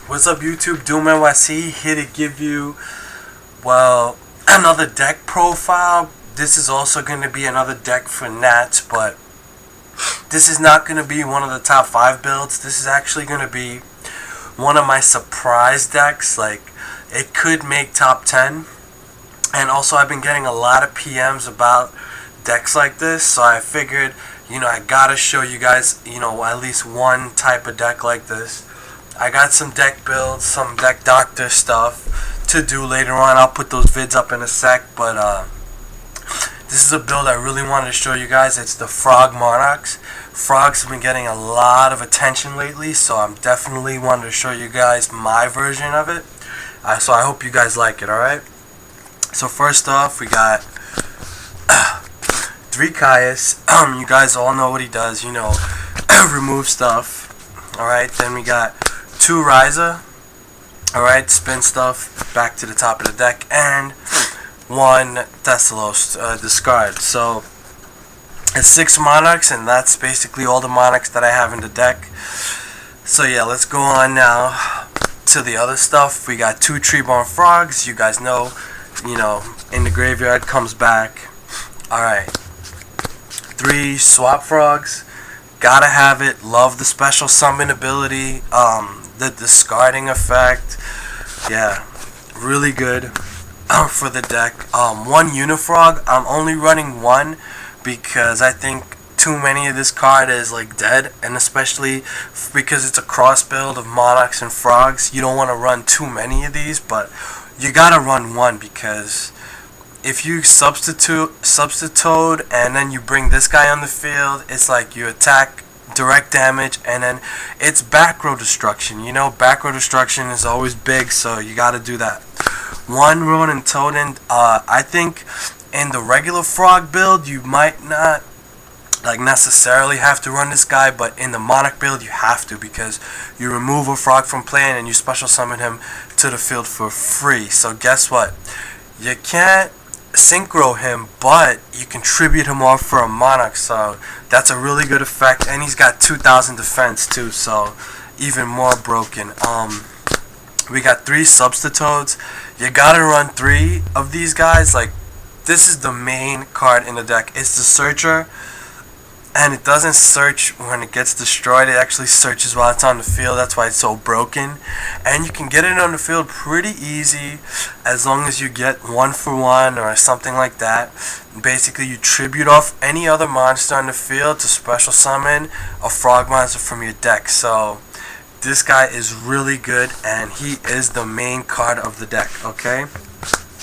What's up, YouTube? Doomnyc here to give you, well, another deck profile. This is also going to be another deck for Nats, but this is not going to be one of the top 5 builds. This is actually going to be one of my surprise decks. Like, it could make top 10. And also, I've been getting a lot of PMs about decks like this, so I figured, I gotta show you guys, at least one type of deck like this. I got some deck builds, some deck doctor stuff to do later on. I'll put those vids up in a sec, but this is a build I really wanted to show you guys. It's the Frog Monarchs. Frogs have been getting a lot of attention lately, so I'm definitely wanting to show you guys my version of it. So I hope you guys like it, alright? So first off, we got 3 Caius. You guys all know what he does, remove stuff. Alright, then we got 2 Ryza. Alright, spin stuff back to the top of the deck. And 1 Thessalos, discard. So, it's 6 Monarchs, and that's basically all the Monarchs that I have in the deck. So yeah, let's go on now to the other stuff. We got 2 Treeborn Frogs. You guys know, in the graveyard, comes back. Alright. 3 Swap Frogs. Gotta have it. Love the special summon ability. The discarding effect. Yeah, really good for the deck. 1 Unifrog. I'm only running 1 because I think too many of this card is like dead, and especially because it's a cross build of Monarchs and Frogs. You don't want to run too many of these, but you gotta run 1 because if you substitute and then you bring this guy on the field, it's like you attack direct damage, and then it's back row destruction. Back row destruction is always big, so you gotta do that. 1 Ronin Totem. I think in the regular Frog build you might not necessarily have to run this guy, but in the Monarch build you have to, because you remove a Frog from play and you special summon him to the field for free. So guess what? You can't synchro him, but you can tribute him off for a Monarch, so that's a really good effect. And he's got 2000 defense too, so even more broken. We got 3 Substitutes. You gotta run 3 of these guys. Like, this is the main card in the deck. It's the Searcher, and it doesn't search when it gets destroyed. It actually searches while it's on the field. That's why it's so broken. And you can get it on the field pretty easy as long as you get 1 for 1 or something like that. Basically, you tribute off any other monster on the field to special summon a Frog monster from your deck. So this guy is really good, and he is the main card of the deck, okay?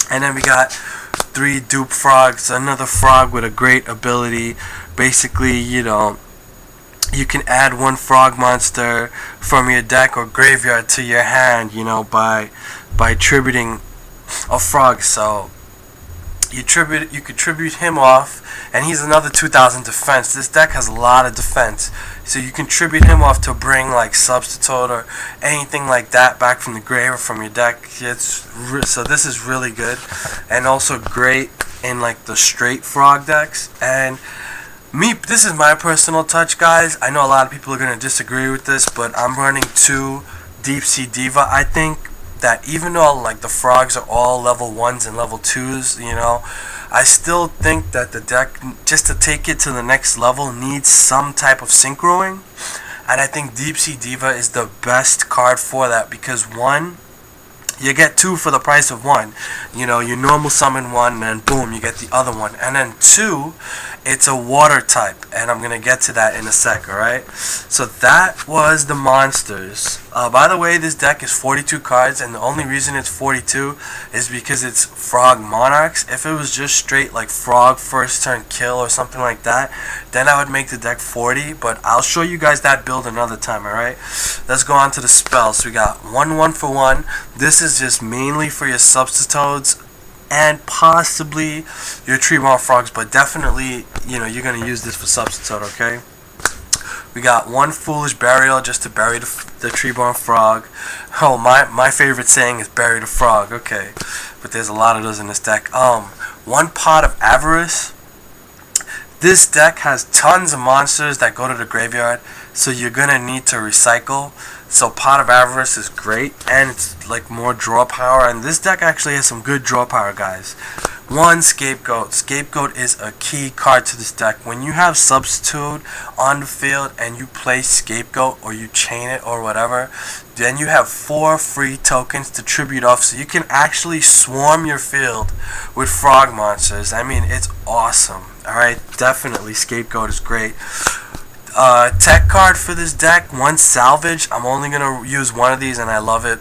And then we got 3 Dupe Frogs, another Frog with a great ability. Basically, you can add 1 Frog monster from your deck or graveyard to your hand, by tributing a Frog. So you could tribute him off, and he's another 2000 defense. This deck has a lot of defense, so you can tribute him off to bring like Substitute or anything like that back from the grave or from your deck. So this is really good, and also great in like the straight Frog decks. And this is my personal touch, guys. I know a lot of people are going to disagree with this, but I'm running 2 Deep Sea Diva. I think that even though like the Frogs are all level 1s and level 2s, I still think that the deck, just to take it to the next level, needs some type of synchroing. And I think Deep Sea Diva is the best card for that, because 1, you get 2 for the price of 1. You normal summon 1, and then boom, you get the other one. And then 2, it's a water type, and I'm gonna get to that in a sec, alright? So that was the monsters. By the way, this deck is 42 cards, and the only reason it's 42 is because it's Frog Monarchs. If it was just straight like Frog first turn kill or something like that, then I would make the deck 40, but I'll show you guys that build another time, alright? Let's go on to the spells. We got 1 for 1. This is just mainly for your Substitutes and possibly your Treeborn Frogs, but definitely, you're going to use this for Substitute, okay? We got 1 Foolish Burial just to bury the Treeborn Frog. Oh, my favorite saying is bury the frog, okay? But there's a lot of those in this deck. 1 Pot of Avarice. This deck has tons of monsters that go to the graveyard. so you're gonna need to recycle. So Pot of Avarice is great, and it's like more draw power, and this deck actually has some good draw power, guys. One, Scapegoat. Scapegoat is a key card to this deck. When you have Substitute on the field and you play Scapegoat or you chain it or whatever, then you have 4 free tokens to tribute off, so you can actually swarm your field with frog monsters. I mean, it's awesome. Alright, definitely Scapegoat is great. Tech card for this deck, one Salvage. I'm only going to use one of these and I love it.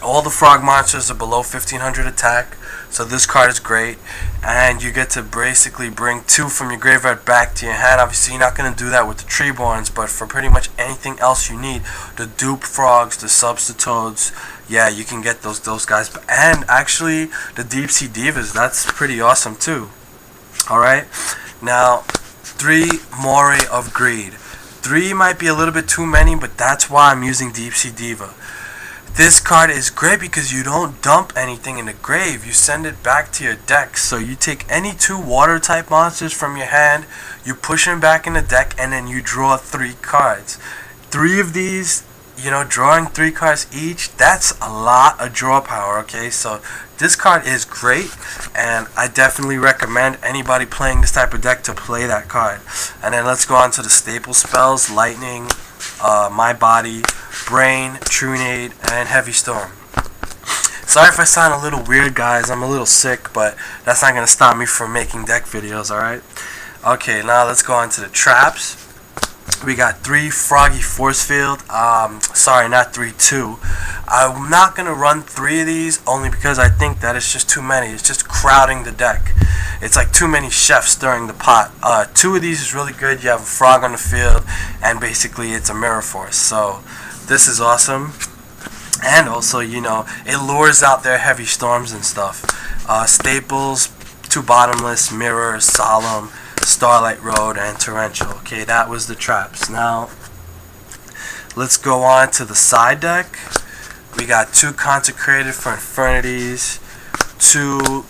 All the frog monsters are below 1500 attack, so this card is great, and you get to basically bring 2 from your graveyard back to your hand. Obviously you're not going to do that with the Treeborns, but for pretty much anything else you need, the dupe frogs, the Substitutes, yeah, you can get those guys. And actually the Deep Sea Divas, that's pretty awesome too. Alright, now 3 Moray of Greed. 3 might be a little bit too many, but that's why I'm using Deep Sea Diva. This card is great because you don't dump anything in the grave, you send it back to your deck. So you take any 2 water type monsters from your hand, you push them back in the deck, and then you draw 3 cards. 3 of these, you know, drawing 3 cards each, that's a lot of draw power, okay? So this card is great, and I definitely recommend anybody playing this type of deck to play that card. And then let's go on to the staple spells: Lightning, My Body, Brain, Trunade, and Heavy Storm. Sorry if I sound a little weird, guys. I'm a little sick, but that's not going to stop me from making deck videos, alright? Okay, now let's go on to the traps. We got 3 Froggy Force Field. Sorry, not 3, 2. I'm not going to run 3 of these only because I think that it's just too many. It's just crowding the deck. It's like too many chefs stirring the pot. 2 of these is really good. You have a frog on the field, and basically it's a Mirror Force. So this is awesome. And also, you know, it lures out their heavy storms and stuff. Staples, 2 Bottomless, Mirror, Solemn, Starlight Road, and Torrential. Okay, that was the traps. Now let's go on to the side deck. We got 2 Consecrated for Infernities, 2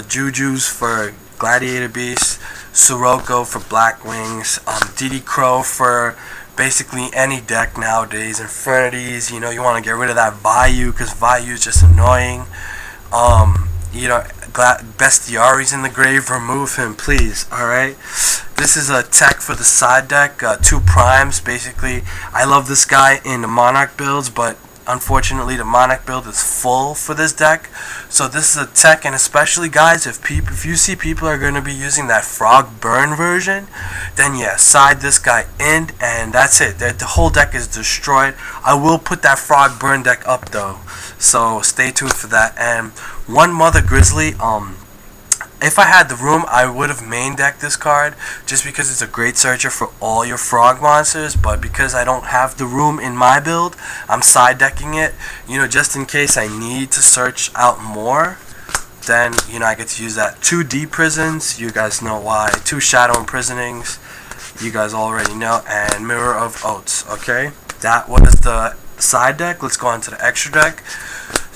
Jujus for Gladiator Beasts, Sirocco for Black Wings, Didi Crow for basically any deck nowadays. Infernities, you know, you want to get rid of that Vayu because Vayu is just annoying. You know, Bestiari's in the grave, remove him, please. Alright, this is a tech for the side deck, 2 primes. Basically, I love this guy in the Monarch builds, but unfortunately the Monarch build is full for this deck. So this is a tech, and especially, guys, if you see people are going to be using that Frog Burn version, then yeah, side this guy in, and that's it. The whole deck is destroyed. I will put that Frog Burn deck up though, so stay tuned for that. And 1 Mother Grizzly. If I had the room, I would have main decked this card just because it's a great searcher for all your frog monsters, but because I don't have the room in my build, I'm side decking it, you know, just in case I need to search out more. Then, you know, I get to use that. 2 Deep Prisons, you guys know why. 2 Shadow Imprisonings, you guys already know, and Mirror of Oaths. Okay, that was the side deck. Let's go on to the extra deck.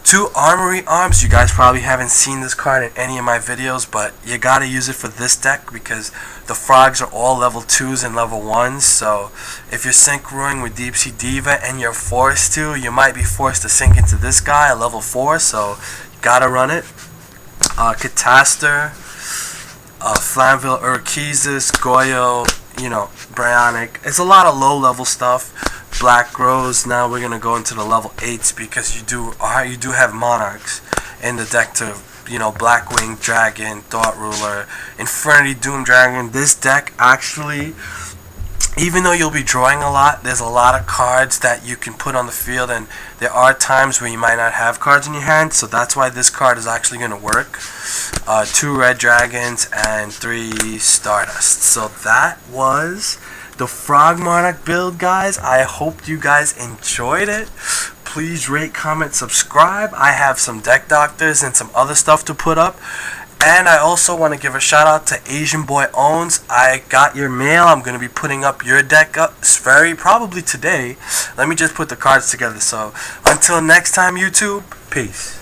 2 Armory Arms. You guys probably haven't seen this card in any of my videos, but you gotta use it for this deck because the frogs are all level 2s and level 1s. So if you're synchroing with Deep Sea Diva and you're forced to, you might be forced to sync into this guy at level 4. So you gotta run it. Catastor, Flamville, Urquizus, Goyo, you know, Bryonic. It's a lot of low level stuff. Black Rose. Now we're gonna go into the level 8s because you do have Monarchs in the deck to, you know, Blackwing Dragon, Thought Ruler, Infernity Doom Dragon. This deck actually, even though you'll be drawing a lot, there's a lot of cards that you can put on the field, and there are times where you might not have cards in your hand, so that's why this card is actually gonna work. 2 Red Dragons and 3 Stardust. So that was the Frog Monarch build, guys. I hope you guys enjoyed it. Please rate, comment, subscribe. I have some deck doctors and some other stuff to put up. And I also want to give a shout out to Asian Boy Owns. I got your mail. I'm going to be putting up your deck up probably today. Let me just put the cards together. So until next time, YouTube, peace.